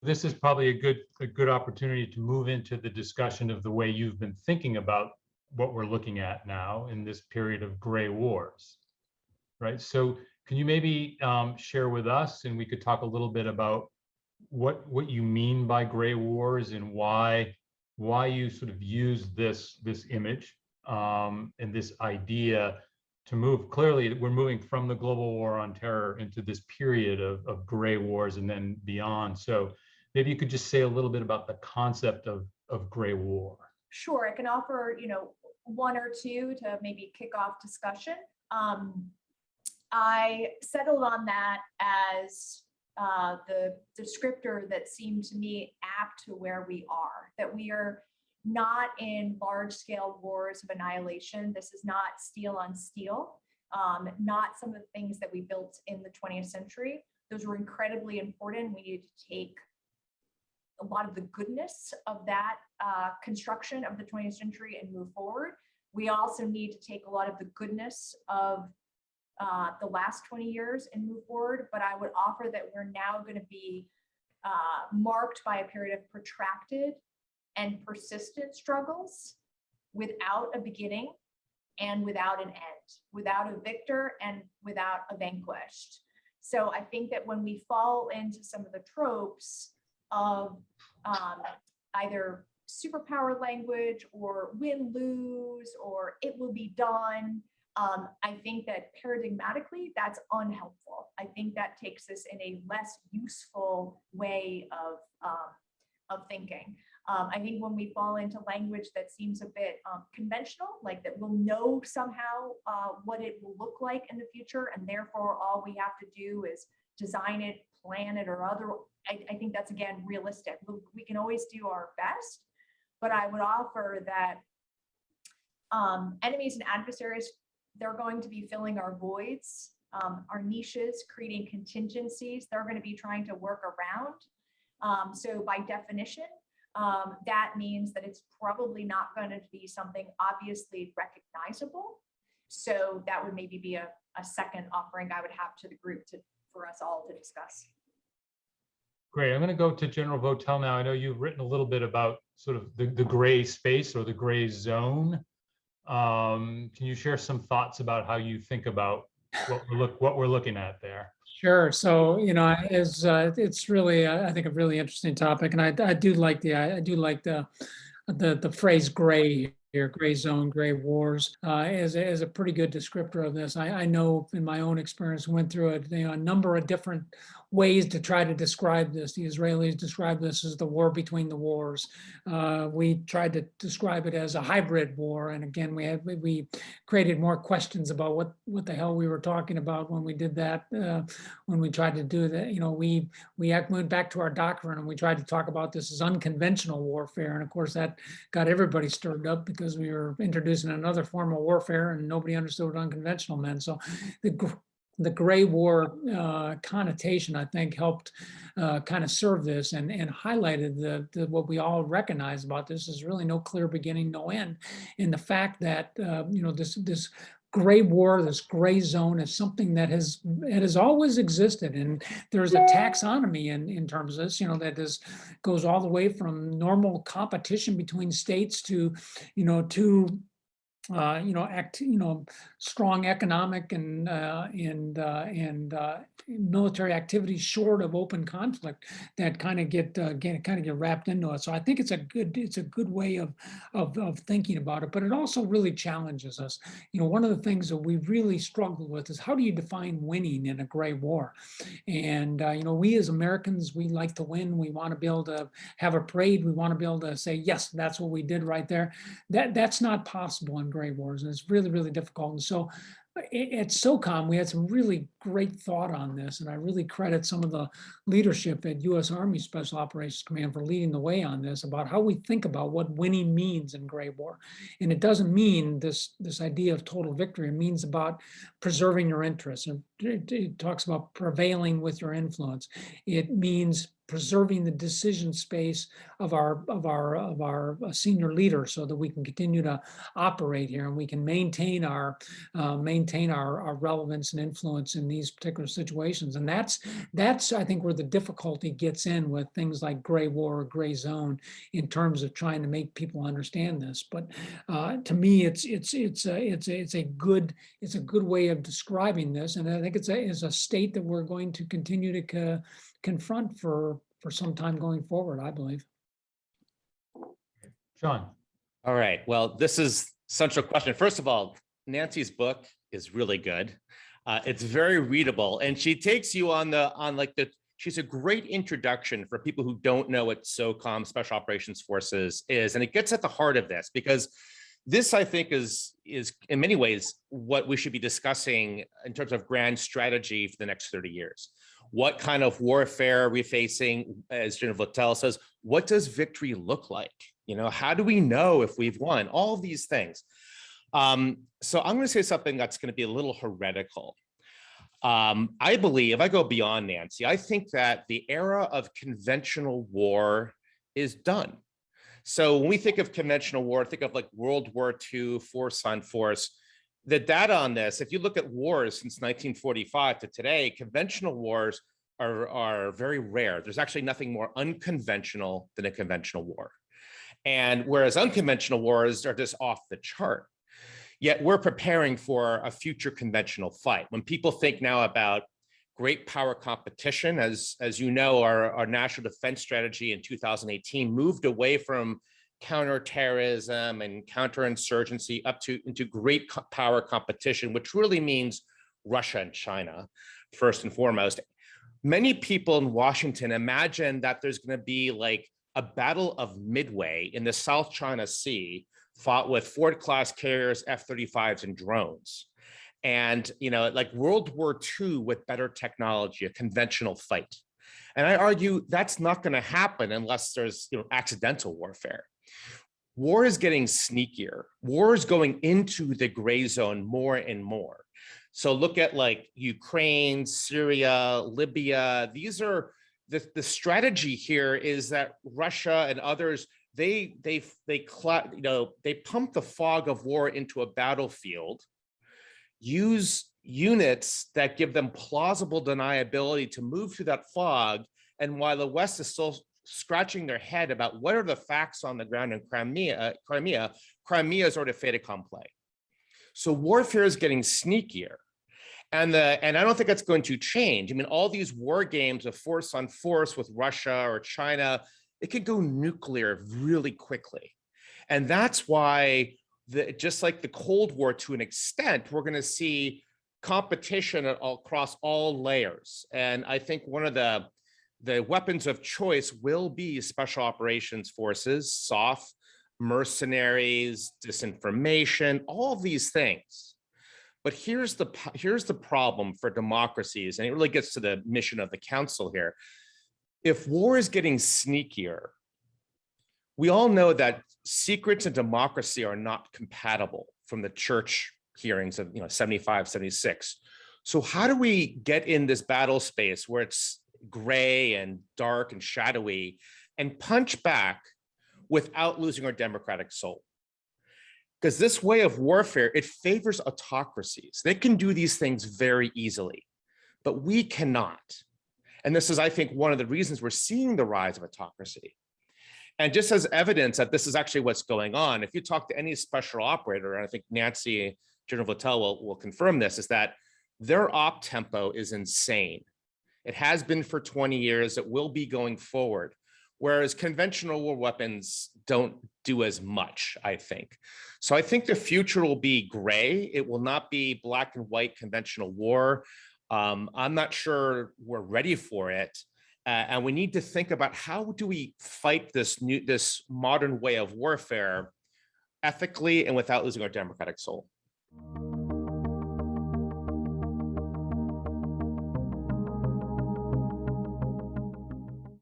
this is probably a good opportunity to move into the discussion of the way you've been thinking about what we're looking at now in this period of gray wars, right? So can you maybe share with us, and we could talk a little bit about what you mean by gray wars and why you sort of use this image and this idea to move. Clearly, we're moving from the global war on terror into this period of gray wars and then beyond. So maybe you could just say a little bit about the concept of gray war. Sure, I can offer, one or two to maybe kick off discussion. I settled on that as the descriptor that seemed to me apt to where we are, that we are not in large scale wars of annihilation. This is not steel on steel, not some of the things that we built in the 20th century. Those were incredibly important. We needed to take a lot of the goodness of that construction of the 20th century and move forward. We also need to take a lot of the goodness of the last 20 years and move forward. But I would offer that we're now going to be marked by a period of protracted and persistent struggles without a beginning and without an end, without a victor and without a vanquished. So I think that when we fall into some of the tropes of either superpower language or win-lose or it will be done, I think that paradigmatically that's unhelpful. I think that takes us in a less useful way of thinking. I think when we fall into language that seems a bit conventional, like that we'll know somehow what it will look like in the future, and therefore all we have to do is design it, plan it, or other. I think that's, again, realistic. We can always do our best, but I would offer that enemies and adversaries, they're going to be filling our voids, our niches, creating contingencies. They're going to be trying to work around. So by definition, that means that it's probably not going to be something obviously recognizable. So that would maybe be a second offering I would have to the group for us all to discuss. Great. I'm going to go to General Votel now. I know you've written a little bit about sort of the gray space or the gray zone. Can you share some thoughts about how you think about what we're looking at there? Sure. So, it's really, I think, a really interesting topic, and I do like the phrase "gray" here, gray zone, gray wars, is a pretty good descriptor of this. I know in my own experience, went through a number of different ways to try to describe this. The Israelis describe this as the war between the wars. We tried to describe it as a hybrid war, and again, we created more questions about what the hell we were talking about when we did that. When we tried to do that, we went back to our doctrine and we tried to talk about this as unconventional warfare, and of course that got everybody stirred up because we were introducing another form of warfare and nobody understood what unconventional meant. So the gray war connotation, I think, helped kind of serve this and highlighted what we all recognize about this is really no clear beginning, no end. And the fact that this gray war, this gray zone, is something that has always existed, and there's a taxonomy in terms of this. That goes all the way from normal competition between states to strong economic and military activities short of open conflict that kind of get wrapped into it. So I think it's a good way of thinking about it, but it also really challenges us. One of the things that we really struggle with is how do you define winning in a gray war? And we as Americans, we like to win. We want to be able to have a parade. We want to be able to say, yes, that's what we did right there. That's not possible in gray wars, and it's really, really difficult. And so at SOCOM, we had some really great thought on this, and I really credit some of the leadership at U.S. Army Special Operations Command for leading the way on this, about how we think about what winning means in gray war. And it doesn't mean this idea of total victory. It means about preserving your interests. And it talks about prevailing with your influence. It means preserving the decision space of our senior leaders so that we can continue to operate here and we can maintain our relevance and influence in these particular situations. And that's I think where the difficulty gets in with things like gray war or gray zone in terms of trying to make people understand this. But to me, it's a good way of describing this, and I think it's a state that we're going to continue to confront for some time going forward, I believe. Sean. All right. Well, this is central question. First of all, Nancy's book is really good. It's very readable, and she takes you on she's a great introduction for people who don't know what SOCOM, Special Operations Forces, is. And it gets at the heart of this, because this, I think, is in many ways what we should be discussing in terms of grand strategy for the next 30 years. What kind of warfare are we facing? As General Votel says, what does victory look like? You know, how do we know if we've won? All of these things. So I'm going to say something that's going to be a little heretical. I believe, if I go beyond Nancy, I think that the era of conventional war is done. So when we think of conventional war, think of like World War II, force on force. The data on this, if you look at wars since 1945 to today, conventional wars are very rare. There's actually nothing more unconventional than a conventional war. And whereas unconventional wars are just off the chart. Yet we're preparing for a future conventional fight. When people think now about great power competition, as you know, our national defense strategy in 2018 moved away from counterterrorism and counterinsurgency into great power competition, which really means Russia and China, first and foremost. Many people in Washington imagine that there's going to be like a battle of Midway in the South China Sea, fought with Ford-class carriers, F-35s, and drones. And, you know, like World War II with better technology, a conventional fight. And I argue that's not going to happen unless there's, you know, accidental warfare. War is getting sneakier. War is going into the gray zone more and more. So look at like Ukraine, Syria, Libya. These are the strategy here is that Russia and others, they pump the fog of war into a battlefield, use units that give them plausible deniability to move through that fog. And while the West is still scratching their head about what are the facts on the ground in Crimea is already fait accompli. So warfare is getting sneakier. And I don't think that's going to change. I mean, all these war games of force on force with Russia or China, it could go nuclear really quickly. And that's why, just like the Cold War to an extent, we're going to see competition across all layers. And I think one of the weapons of choice will be special operations forces, soft, mercenaries, disinformation, all of these things. But here's the problem for democracies, and it really gets to the mission of the council here. If war is getting sneakier, we all know that secrets and democracy are not compatible from the church hearings of 75, 76. So how do we get in this battle space where it's gray and dark and shadowy and punch back without losing our democratic soul? Because this way of warfare, it favors autocracies. They can do these things very easily, but we cannot. And this is, I think, one of the reasons we're seeing the rise of autocracy. And just as evidence that this is actually what's going on, if you talk to any special operator, and I think Nancy, General Votel will confirm this, is that their op tempo is insane. It has been for 20 years. It will be going forward. Whereas conventional war weapons don't do as much, I think. So I think the future will be gray. It will not be black and white conventional war. I'm not sure we're ready for it. And we need to think about how do we fight this modern way of warfare ethically and without losing our democratic soul.